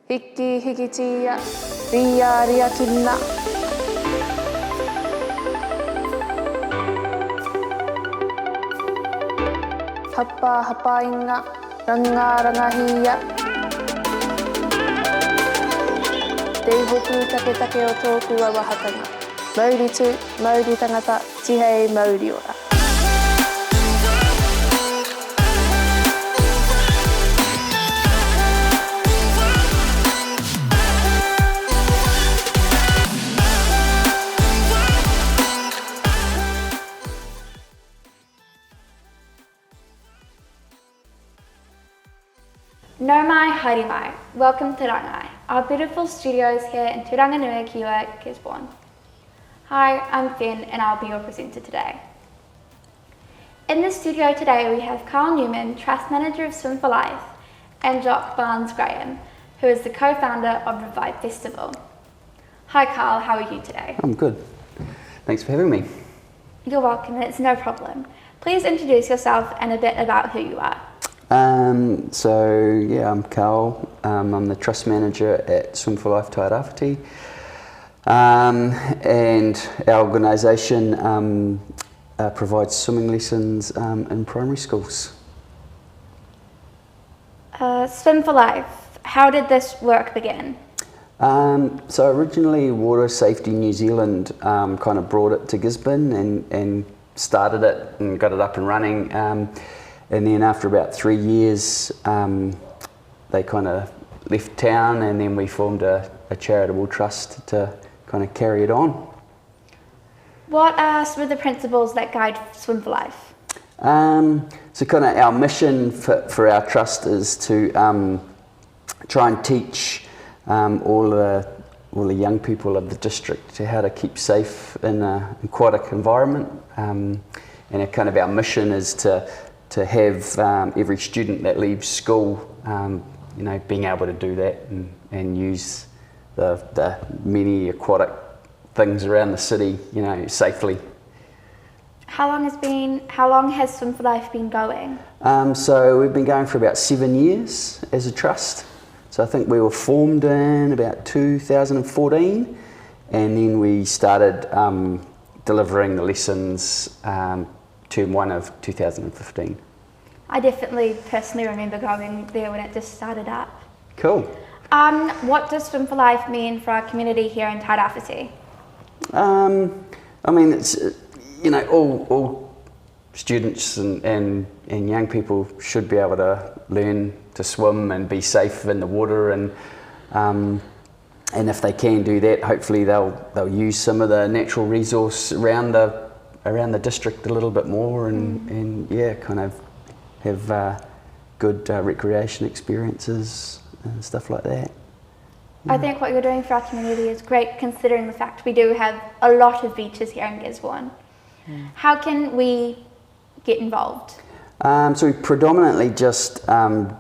Hiki hikitia, ria ria kina. Hapa hapa inga, rangatahi. Te hoku take take o tōku a wahatanga. Mauri tu, mauri tangata, tihei mauri ora. No mai, haere mai. Welcome to Rāngai, our beautiful studios here in Turanga-nui-a-kiwa, Gisborne. Hi, I'm Fenn and I'll be your presenter today. In the studio today we have Carl Newman, Trust Manager of Swim for Life, and Jock Graham, who is the co-founder of Revive Festival. Hi Carl, how are you today? I'm good. Thanks for having me. You're welcome, it's no problem. Please introduce yourself and a bit about who you are. I'm Carl. I'm the Trust Manager at Swim for Life Tairāwhiti. And our organisation provides swimming lessons in primary schools. Swim for Life, how did this work begin? So originally Water Safety New Zealand kind of brought it to Gisborne and started it and got it up and running. And then after about 3 years, they kind of left town, and then we formed a charitable trust to kind of carry it on. What are some of the principles that guide Swim for Life? So kind of our mission for our trust is to try and teach all the young people of the district to how to keep safe in an aquatic environment. And our mission is to have every student that leaves school, being able to do that and use the many aquatic things around the city, safely. How long has Swim for Life been going? So we've been going for about 7 years as a trust. So I think we were formed in about 2014, and then we started delivering the lessons term 1 of 2015. I definitely personally remember going there when it just started up. Cool. What does Swim for Life mean for our community here in Tairāwhiti? It's all students and young people should be able to learn to swim and be safe in the water, and if they can do that, hopefully they'll use some of the natural resource around the district a little bit more, and kind of have good recreation experiences and stuff like that. I think what you're doing for our community is great, considering the fact we do have a lot of beaches here in Gisborne. How can we get involved? So we predominantly just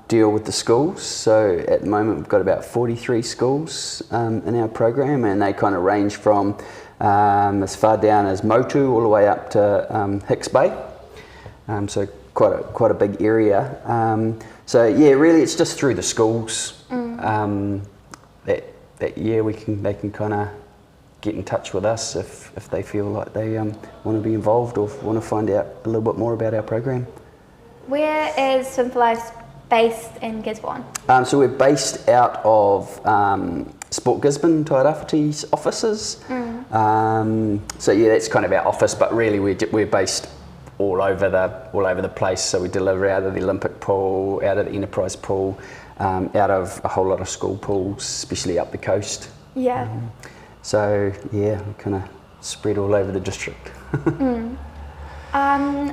deal with the schools. So at the moment we've got about 43 schools in our program, and they kind of range from as far down as Motu all the way up to Hicks Bay. So quite a big area. Really it's just through the schools that they can kind of get in touch with us if they feel like they want to be involved or want to find out a little bit more about our program. Where is Swim for Life based in Gisborne? So we're based out of Sport Gisborne, Tairāwhiti's offices. That's kind of our office, but really we're based all over the place. So we deliver out of the Olympic pool, out of the Enterprise pool, out of a whole lot of school pools, especially up the coast. Yeah. We kind of spread all over the district.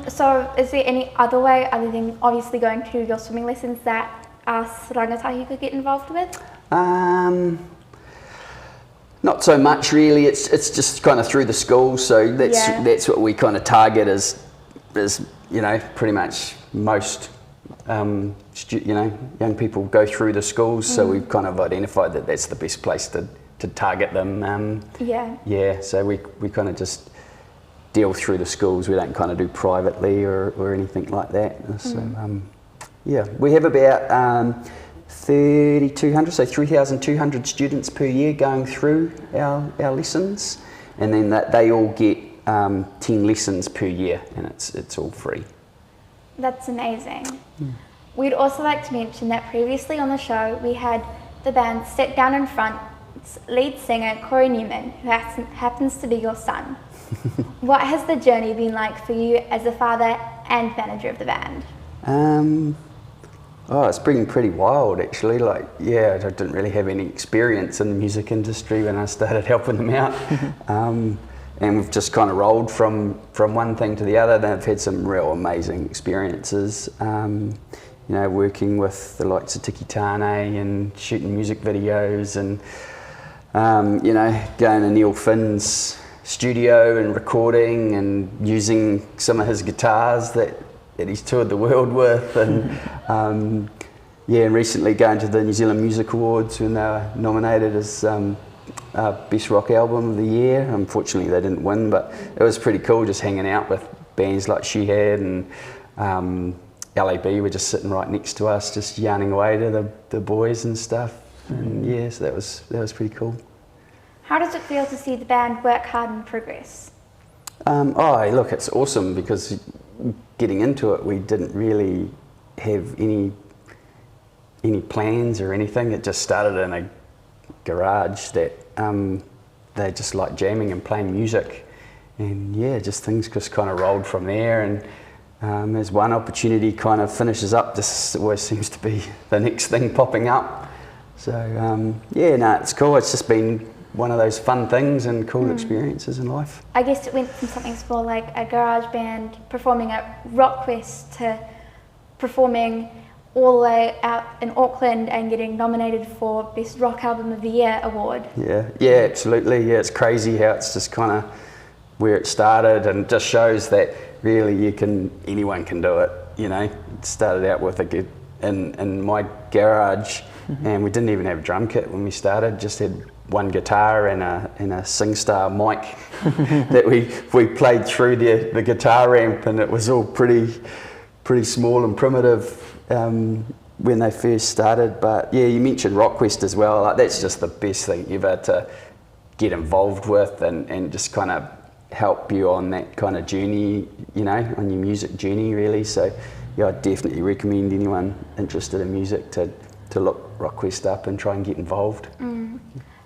So is there any other way, other than obviously going to your swimming lessons, that us rangatahi could get involved with? Not so much really. It's just kind of through the schools. So that's what we kind of target as pretty much most young people go through the schools. So we've kind of identified that that's the best place to target them. So we kind of just deal through the schools. We don't kind of do privately or anything like that. So we have about 3,200, so 3,200 students per year going through our lessons, and then they all get 10 lessons per year, and it's all free. That's amazing. We'd also like to mention that previously on the show we had the band sit down in front, lead singer Carl Newman, who happens to be your son. What has the journey been like for you as a father and manager of the band? It's been pretty wild actually. Like, yeah, I didn't really have any experience in the music industry when I started helping them out. And we've just kind of rolled from one thing to the other. Then I've had some real amazing experiences. You know, working with the likes of Tiki Tane and shooting music videos, and you know, going to Neil Finn's studio and recording and using some of his guitars that he's toured the world with, and yeah, and recently going to the New Zealand Music Awards when they were nominated as Best Rock Album of the Year. Unfortunately they didn't win, but it was pretty cool just hanging out with bands like She Had, and LAB were just sitting right next to us, just yarning away to the boys and stuff. And yeah, so that was pretty cool. How does it feel to see the band work hard and progress? Look, it's awesome, because getting into it we didn't really have any plans or anything. It just started in a garage that they just like jamming and playing music, and yeah, just things just kind of rolled from there. And as one opportunity kind of finishes up, this always seems to be the next thing popping up. So yeah, no, it's cool. It's just been one of those fun things and cool experiences in life. I guess it went from something small like a garage band performing at Rockquest to performing all the way out in Auckland and getting nominated for Best Rock Album of the Year award. Yeah, absolutely. Yeah, it's crazy how it's just kind of where it started, and just shows that really anyone can do it. You know, it started out with in my garage, and we didn't even have a drum kit when we started. Just had one guitar and a SingStar mic that we played through the guitar ramp, and it was all pretty small and primitive when they first started. But yeah, you mentioned Rockquest as well. Like, that's just the best thing ever to get involved with, and just kind of help you on that kind of journey, you know, on your music journey really. So yeah, I definitely recommend anyone interested in music to look Rockquest up and try and get involved.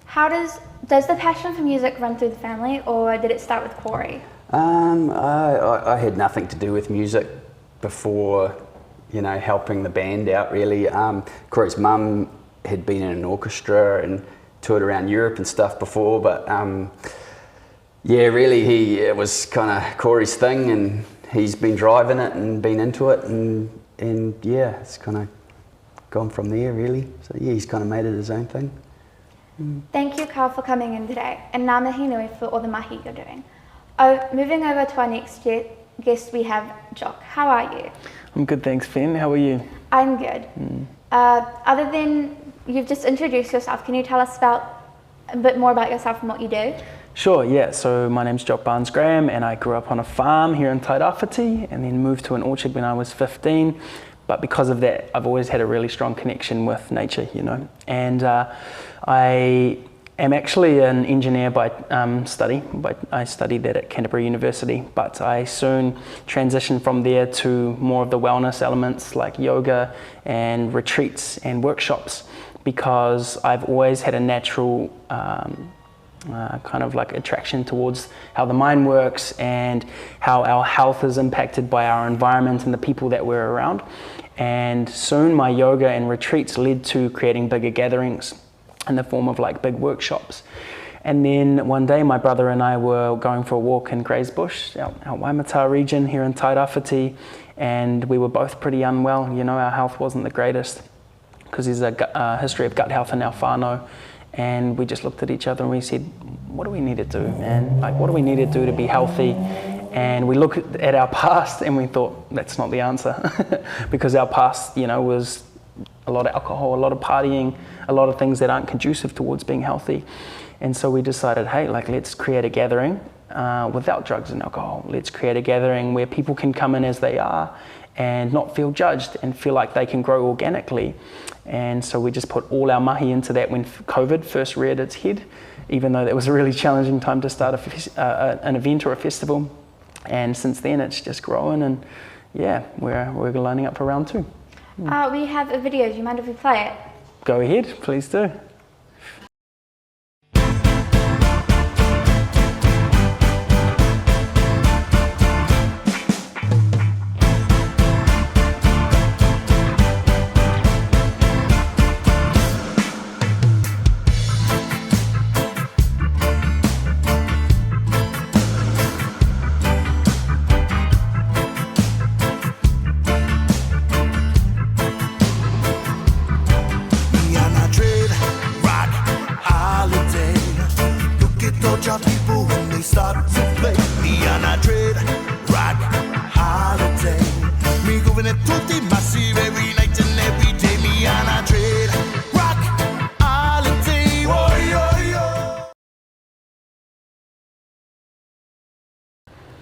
How does the passion for music run through the family, or did it start with Corey? I had nothing to do with music before, you know, helping the band out really. Corey's mum had been in an orchestra and toured around Europe and stuff before, but yeah, really it was kind of Corey's thing, and he's been driving it and been into it, and yeah, it's kind of gone from there really. So yeah, he's kind of made it his own thing. Thank you, Carl, for coming in today, and ngā mihi nui for all the mahi you're doing. Moving over to our next guest, we have Jock. How are you? I'm good, thanks, Fenn. How are you? I'm good. Other than you've just introduced yourself, can you tell us a bit more about yourself and what you do? Sure, yeah. So my name's Jock Barnes-Graham, and I grew up on a farm here in Tairāwhiti, and then moved to an orchard when I was 15. But because of that, I've always had a really strong connection with nature, you know. And I am actually an engineer by study, but I studied that at Canterbury University. But I soon transitioned from there to more of the wellness elements like yoga and retreats and workshops, because I've always had a natural kind of like attraction towards how the mind works and how our health is impacted by our environment and the people that we're around. And soon my yoga and retreats led to creating bigger gatherings in the form of like big workshops. And then one day my brother and I were going for a walk in Graysbush, our Waimata region here in Tairāwhiti, and we were both pretty unwell. You know, our health wasn't the greatest because there's a history of gut health in our whānau. And we just looked at each other and we said, what do we need to do, man? Like, what do we need to do to be healthy? And we looked at our past and we thought, that's not the answer. Because our past, you know, was a lot of alcohol, a lot of partying, a lot of things that aren't conducive towards being healthy. And so we decided, hey, like, let's create a gathering without drugs and alcohol. Let's create a gathering where people can come in as they are and not feel judged and feel like they can grow organically And so we just put all our mahi into that when COVID first reared its head, even though that was a really challenging time to start an event or a festival. And since then it's just growing, and yeah, we're lining up for round 2. We have a video, do you mind if we play it? Go ahead, please do.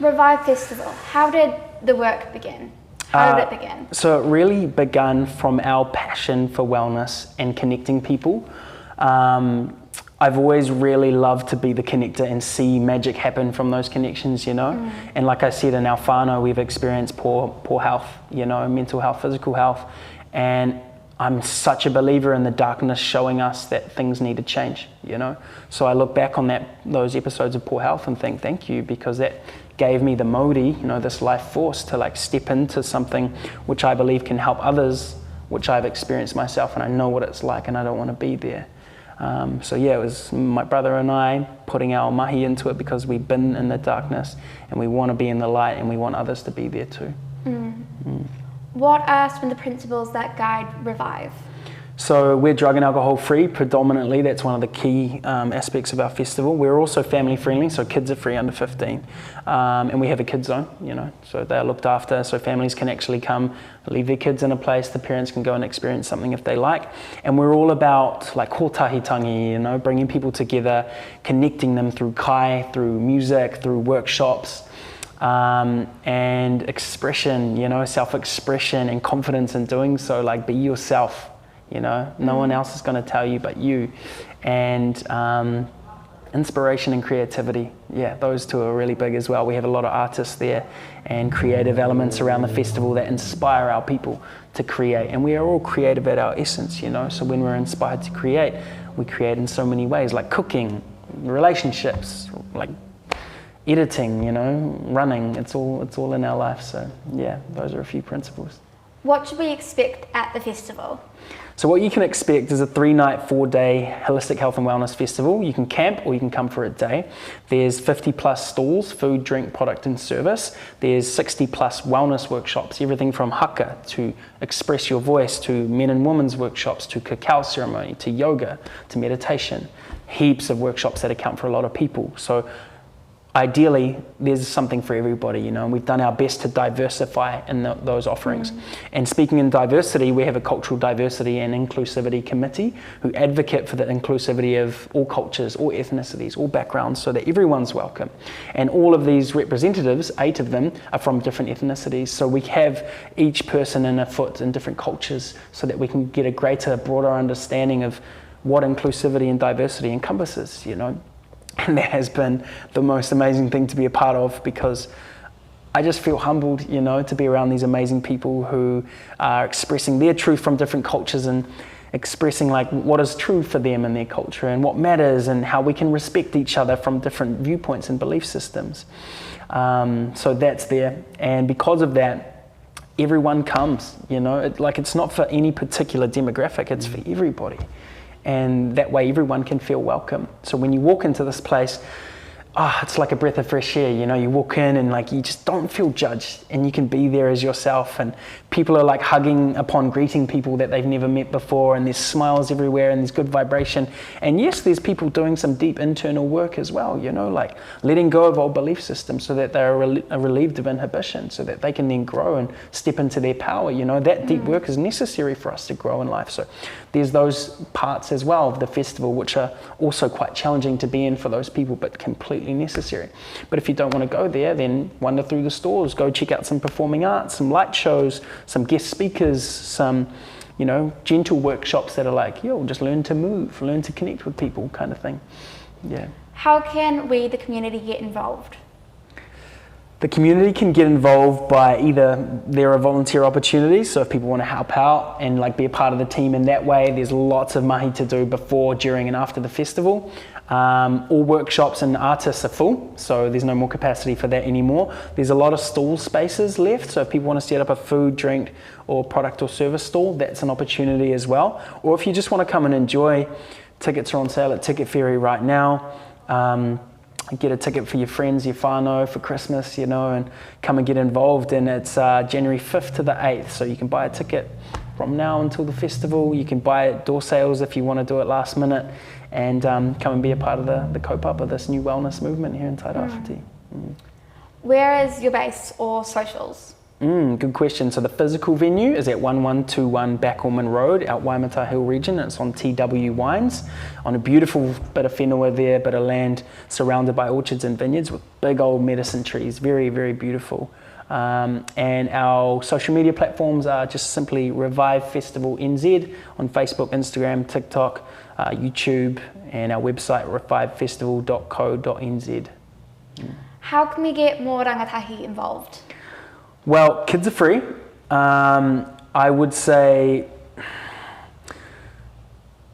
Revive Festival, how did the work begin? How did it begin? So it really began from our passion for wellness and connecting people. I've always really loved to be the connector and see magic happen from those connections, you know. And like I said, in our whānau, we've experienced poor health, you know, mental health, physical health. And I'm such a believer in the darkness showing us that things need to change, you know. So I look back on those episodes of poor health and think, thank you, because that gave me the mauri, you know, this life force to like step into something which I believe can help others, which I've experienced myself, and I know what it's like, and I don't want to be there. So yeah, it was my brother and I putting our mahi into it because we've been in the darkness and we want to be in the light, and we want others to be there too. What are some of the principles that guide Revive? So we're drug and alcohol free predominantly. That's one of the key aspects of our festival. We're also family friendly, so kids are free under 15. And we have a kids zone, you know, so they're looked after, so families can actually come, leave their kids in a place, the parents can go and experience something if they like. And we're all about like kotahitangi, you know, bringing people together, connecting them through kai, through music, through workshops. And expression, you know, self-expression and confidence in doing so, like be yourself, you know, no one else is going to tell you but you. And inspiration and creativity, yeah, those two are really big as well. We have a lot of artists there and creative elements around the festival that inspire our people to create. And we are all creative at our essence, you know, so when we're inspired to create, we create in so many ways, like cooking, relationships, like editing, you know, running, it's all in our life. So yeah, those are a few principles. What should we expect at the festival? So what you can expect is a 3-night, 4-day holistic health and wellness festival. You can camp or you can come for a day. There's 50 plus stalls, food, drink, product and service. There's 60 plus wellness workshops, everything from haka to express your voice, to men and women's workshops, to cacao ceremony, to yoga, to meditation. Heaps of workshops that account for a lot of people. So ideally, there's something for everybody, you know, and we've done our best to diversify in those offerings. And speaking in diversity, we have a cultural diversity and inclusivity committee who advocate for the inclusivity of all cultures, all ethnicities, all backgrounds, so that everyone's welcome. And all of these representatives, 8 of them, are from different ethnicities. So we have each person in a foot in different cultures so that we can get a greater, broader understanding of what inclusivity and diversity encompasses, you know. And that has been the most amazing thing to be a part of, because I just feel humbled, you know, to be around these amazing people who are expressing their truth from different cultures and expressing like what is true for them and their culture and what matters and how we can respect each other from different viewpoints and belief systems. So that's there. And because of that, everyone comes, you know, it's not for any particular demographic, it's for everybody. And that way everyone can feel welcome. So when you walk into this place, it's like a breath of fresh air, you know, you walk in and like you just don't feel judged and you can be there as yourself, and people are like hugging upon greeting people that they've never met before, and there's smiles everywhere and there's good vibration. And yes, there's people doing some deep internal work as well, you know, like letting go of old belief systems so that they're relieved of inhibition, so that they can then grow and step into their power, you know. That deep work is necessary for us to grow in life. So there's those parts as well of the festival which are also quite challenging to be in for those people, but completely necessary. But if you don't want to go there, then wander through the stores, go check out some performing arts, some light shows, some guest speakers, some you know, gentle workshops that are like, yo, just learn to move, learn to connect with people kind of thing. Yeah. How can we, the community, get involved? The community can get involved by either there are volunteer opportunities, so if people want to help out and like be a part of the team in that way, there's lots of mahi to do before, during and after the festival. All workshops and artists are full, so there's no more capacity for that anymore. There's a lot of stall spaces left, so if people want to set up a food, drink or product or service stall, that's an opportunity as well. Or if you just want to come and enjoy, tickets are on sale at Ticket Ferry right now. Get a ticket for your friends, your whānau for Christmas, you know, and come and get involved. And it's January 5th to the 8th, so you can buy a ticket from now until the festival. You can buy it door sales if you want to do it last minute, and come and be a part of the kaupapa of this new wellness movement here in Tairāwhiti. Where is your base or socials? Good question. So the physical venue is at 1121 Backelman Road, out Waimata Hill region. It's on TW Wines, on a beautiful bit of whenua there, bit of land surrounded by orchards and vineyards with big old medicine trees. Very, very beautiful. And our social media platforms are just simply Revive Festival NZ on Facebook, Instagram, TikTok, YouTube, and our website revivefestival.co.nz. How can we get more rangatahi involved? Well, kids are free. I would say,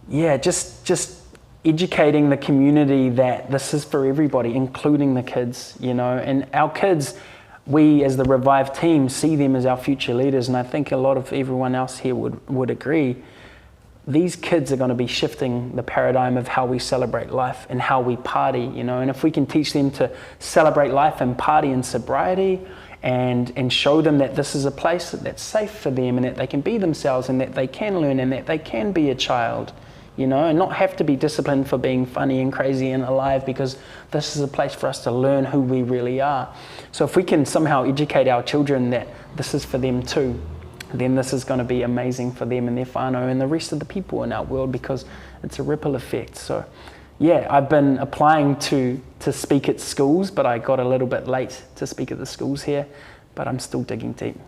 yeah, just educating the community that this is for everybody, including the kids, you know. And our kids, we as the Revive team see them as our future leaders, and I think a lot of everyone else here would agree. These kids are going to be shifting the paradigm of how we celebrate life and how we party, you know. And if we can teach them to celebrate life and party in sobriety, and show them that this is a place that's safe for them and that they can be themselves and that they can learn and that they can be a child, you know, and not have to be disciplined for being funny and crazy and alive, because this is a place for us to learn who we really are. So if we can somehow educate our children that this is for them too, then this is going to be amazing for them and their whānau and the rest of the people in our world, because it's a ripple effect. So yeah, I've been applying to speak at schools, but I got a little bit late to speak at the schools here, but I'm still digging deep.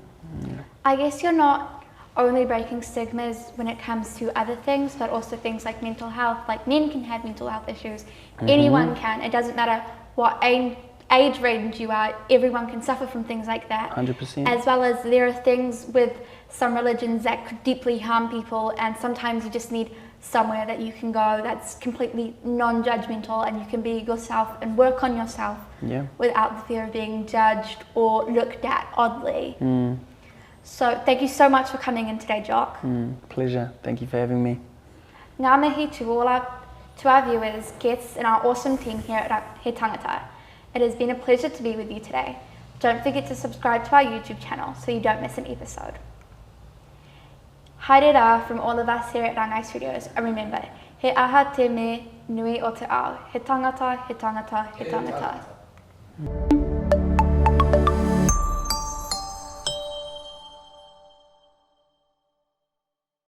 Yeah. I guess you're not only breaking stigmas when it comes to other things, but also things like mental health. Like, men can have mental health issues. Anyone can. It doesn't matter what age range you are. Everyone can suffer from things like that. 100%. As well as there are things with some religions that could deeply harm people, and sometimes you just need somewhere that you can go that's completely non-judgmental, and you can be yourself and work on yourself without the fear of being judged or looked at oddly. So thank you so much for coming in today, Jock. Pleasure. Thank you for having me. Ngā mihi to our viewers, guests and our awesome team here at Tāngata. It has been a pleasure to be with you today. Don't forget to subscribe to our YouTube channel so you don't miss an episode. Haere rā from all of us here at Rāngai Studios, and remember, he aha te me nui o te ao, he tangata, he tangata, he tangata.